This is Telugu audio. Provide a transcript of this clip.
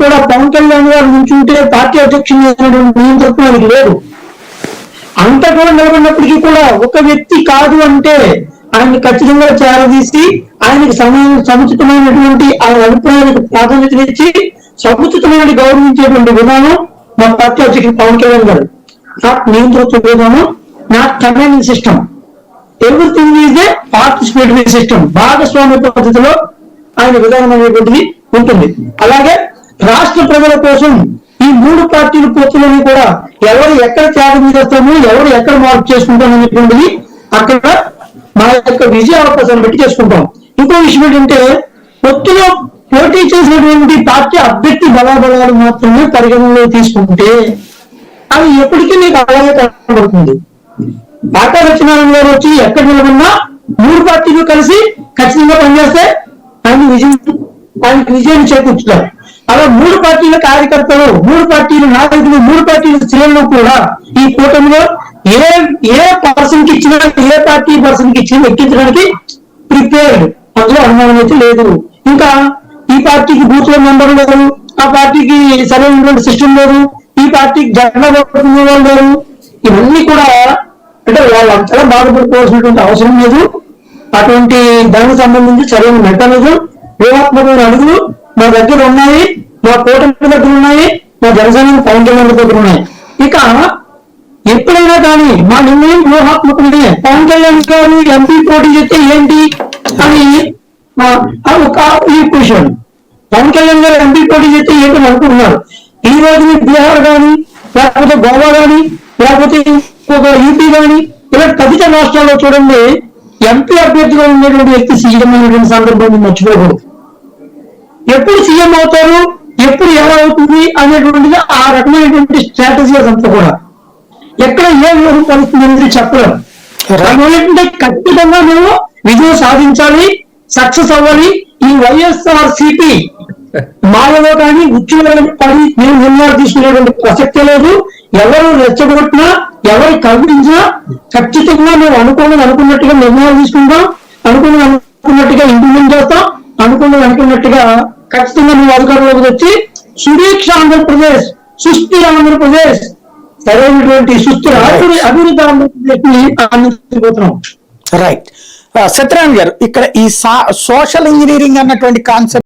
కూడా పవన్ కళ్యాణ్ గారు నుంచుంటే పార్టీ అధ్యక్షుడు నియంత్రణ ఆయనకి లేదు. అంత కూడా నిలబడినప్పటికీ కూడా ఒక వ్యక్తి కాదు అంటే ఆయన్ని ఖచ్చితంగా చేరదీసి ఆయనకి సముచితమైనటువంటి ఆయన అభిప్రాయానికి ప్రాధాన్యతనిచ్చి సముచితమైన గౌరవించేటువంటి విధానం మా పార్టీ అధ్యక్షుడు పవన్ కళ్యాణ్ గారు. నాట్ నియంత్రించే విధానం, not commanding system. Everything is a participatory system. భాగస్వామ్య పద్ధతిలో ఆయన విధానం అనేటువంటిది ఉంటుంది. అలాగే రాష్ట్ర ప్రజల కోసం ఈ మూడు పార్టీల పొత్తులని కూడా ఎవరు ఎక్కడ త్యాగం చేస్తాము, ఎవరు ఎక్కడ మార్పు చేసుకుంటాం అనేటువంటిది అక్కడ మా యొక్క విజయ అవకాశాన్ని బట్టి చేసుకుంటాం. ఇంకో విషయం ఏంటంటే పొత్తులో పోటీ చేసినటువంటి పార్టీ అభ్యర్థి బలాబలాలు మాత్రమే పరిగణనలో తీసుకుంటే అది ఎప్పటికీ మీకు అలాగే కనబడుతుంది. బాకా సత్యనారాయణ గారు వచ్చి ఎక్కడ నిలబడినా మూడు పార్టీలు కలిసి ఖచ్చితంగా పనిచేస్తే ఆయనకి విజయాన్ని చేకూర్చుతారు. అలా మూడు పార్టీల కార్యకర్తలు, మూడు పార్టీల నాయకులు, మూడు పార్టీల శ్రేణులు కూడా ఈ కూటమిలో ఏ పర్సన్ కి ఇచ్చినా, ఏ పార్టీ పర్సన్ కి ఇచ్చినా ఎక్కించడానికి ప్రిపేర్డ్, అందులో అనుమానం అయితే లేదు. ఇంకా ఈ పార్టీకి బూత్ లో మెంబర్ లేరు, ఆ పార్టీకి సరైనటువంటి సిస్టమ్ లేదు, ఈ పార్టీకి జెండా పట్టుకునే వాళ్ళు లేరు. ఇవన్నీ కూడా అంటే వాళ్ళంతా బాధపడుకోవాల్సినటువంటి అవసరం లేదు. అటువంటి దానికి సంబంధించి సరైన మెకానిజం, వ్యూహాత్మకమైన అడుగులు మా దగ్గర ఉన్నాయి, మా కూటమి దగ్గర ఉన్నాయి, మా జనసేన పవన్ కళ్యాణ్ దగ్గర ఉన్నాయి. ఇక ఎప్పుడైనా కానీ మా నిర్ణయం వ్యూహాత్మకమే. పవన్ కళ్యాణ్ గారు ఎంపీ పోటీ చేస్తే ఏంటి అని ఈ క్వశ్చన్. పవన్ కళ్యాణ్ గారు ఎంపీ పోటీ చేస్తే ఏంటి అనుకుంటున్నారు. ఈ రోజు బీహార్ కానీ, లేకపోతే గోవా కానీ, లేకపోతే యూపీ కానీ, ఇలా తదితర రాష్ట్రాల్లో చూడండి ఎంపీ అభ్యర్థిగా ఉండేటువంటి వ్యక్తి సీఎం అయినటువంటి సందర్భాన్ని మర్చిపోకూడదు. ఎప్పుడు సీఎం అవుతారు, ఎప్పుడు ఎలా అవుతుంది అనేటువంటిది ఆ రకమైనటువంటి స్ట్రాటజీ అదంతా కూడా ఎక్కడ ఏ వ్యూహం పడుతుంది అనేది చెప్పలేము. ఏంటంటే ఖచ్చితంగా మేము విజయం సాధించాలి, సక్సెస్ అవ్వాలి. ఈ వైఎస్ఆర్ సిపి మాలలో కానీ ఉద్యోగ పడి మేము నిర్ణయాలు తీసుకునేటువంటి ప్రసక్తే లేదు. ఎవరు రెచ్చగొట్టినా, ఎవరు కవించినా ఖచ్చితంగా మేము అనుకున్నట్టుగా నిర్ణయాలు తీసుకుంటాం, అనుకున్నట్టుగా ఇంప్లిమెంట్ చేస్తాం, అనుకున్నట్టుగా ఖచ్చితంగా మేము అధికారంలోకి వచ్చి సురక్ష ఆంధ్రప్రదేశ్, సుస్థిర ఆంధ్రప్రదేశ్, సరైనటువంటి సుస్థిర అభివృద్ధి ఆంధ్రప్రదేశ్ ని అందించబోతున్నాం. రైట్. సత్యనారాయణ గారు, ఇక్కడ ఈ సోషల్ ఇంజనీరింగ్ అన్నటువంటి కాన్సెప్ట్